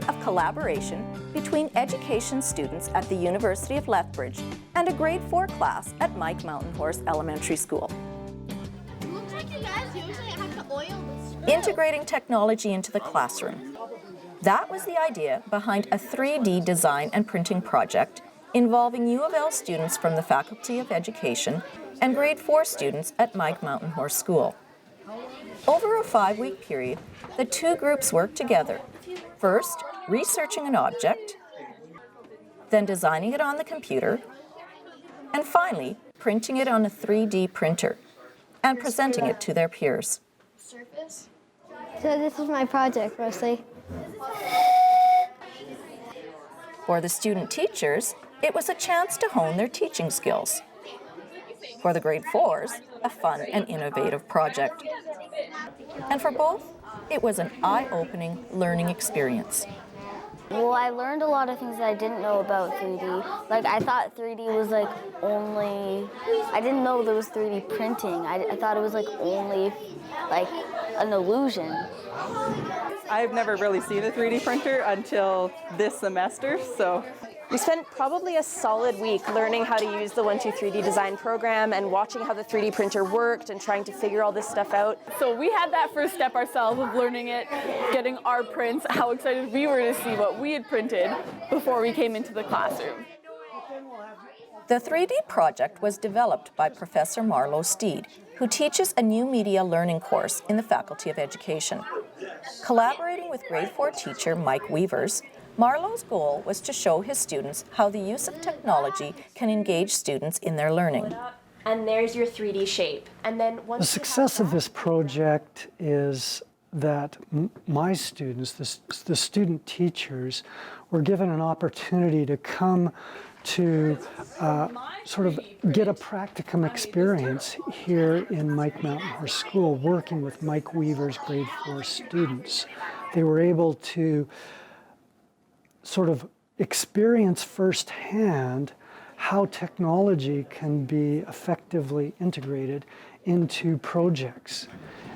of collaboration between education students at the University of Lethbridge and a grade 4 class at Mike Mountain Horse Elementary School. Looks like you guys usually have to oil this. Integrating technology into the classroom. That was the idea behind a 3D design and printing project involving UofL students from the Faculty of Education and grade 4 students at Mike Mountain Horse School. Over a 5-week period, the two groups worked together, first researching an object, then designing it on the computer, and finally printing it on a 3D printer and presenting it to their peers. Surface? So this is my project, mostly. For the student teachers, it was a chance to hone their teaching skills. For the grade 4s, a fun and innovative project. And for both, it was an eye-opening learning experience. Well, I learned a lot of things that I didn't know about 3D. Like, I thought 3D was like only, I didn't know there was 3D printing. I thought it was like only like an illusion. I've never really seen a 3D printer until this semester, so. We spent probably a solid week learning how to use the 123D design program and watching how the 3D printer worked and trying to figure all this stuff out. So we had that first step ourselves of learning it, getting our prints, how excited we were to see what we had printed before we came into the classroom. The 3D project was developed by Professor Marlo Steed, who teaches a new media learning course in the Faculty of Education. Collaborating with grade 4 teacher Mike Weavers, Marlo's goal was to show his students how the use of technology can engage students in their learning. And there's your 3D shape. And then once the success of this project is that my students, the student teachers, were given an opportunity to come to sort of get a practicum experience here in Mike Mountain Horse School, working with Mike Weaver's grade 4 students. They were able to sort of experience firsthand how technology can be effectively integrated into projects.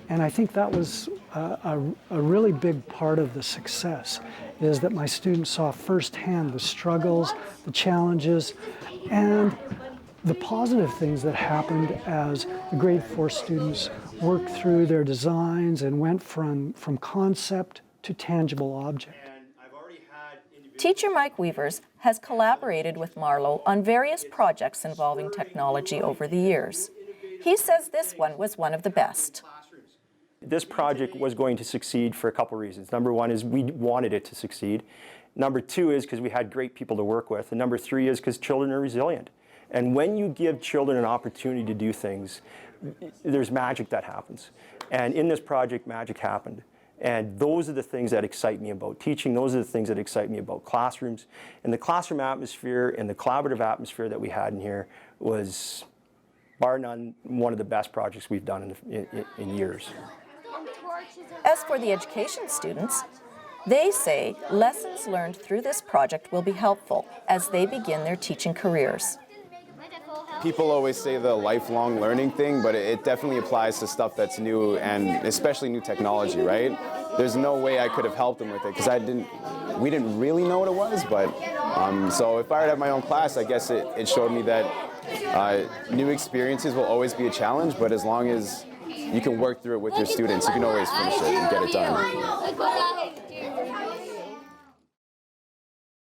And I think that was a really big part of the success, is that my students saw firsthand the struggles, the challenges, and the positive things that happened as the grade 4 students worked through their designs and went from concept to tangible object. Teacher Mike Weavers has collaborated with Marlo on various projects involving technology over the years. He says this one was one of the best. This project was going to succeed for a couple reasons. Number one is we wanted it to succeed. Number two is because we had great people to work with. And number three is because children are resilient. And when you give children an opportunity to do things, there's magic that happens. And in this project, magic happened. And those are the things that excite me about teaching. Those are the things that excite me about classrooms. And the classroom atmosphere and the collaborative atmosphere that we had in here was, bar none, one of the best projects we've done in years. As for the education students, they say lessons learned through this project will be helpful as they begin their teaching careers. People always say the lifelong learning thing, but it definitely applies to stuff that's new, and especially new technology, right? There's no way I could have helped them with it because we didn't really know what it was, but so if I were to have my own class, I guess it showed me that new experiences will always be a challenge, but as long as you can work through it with your students, you can always finish it and get it done.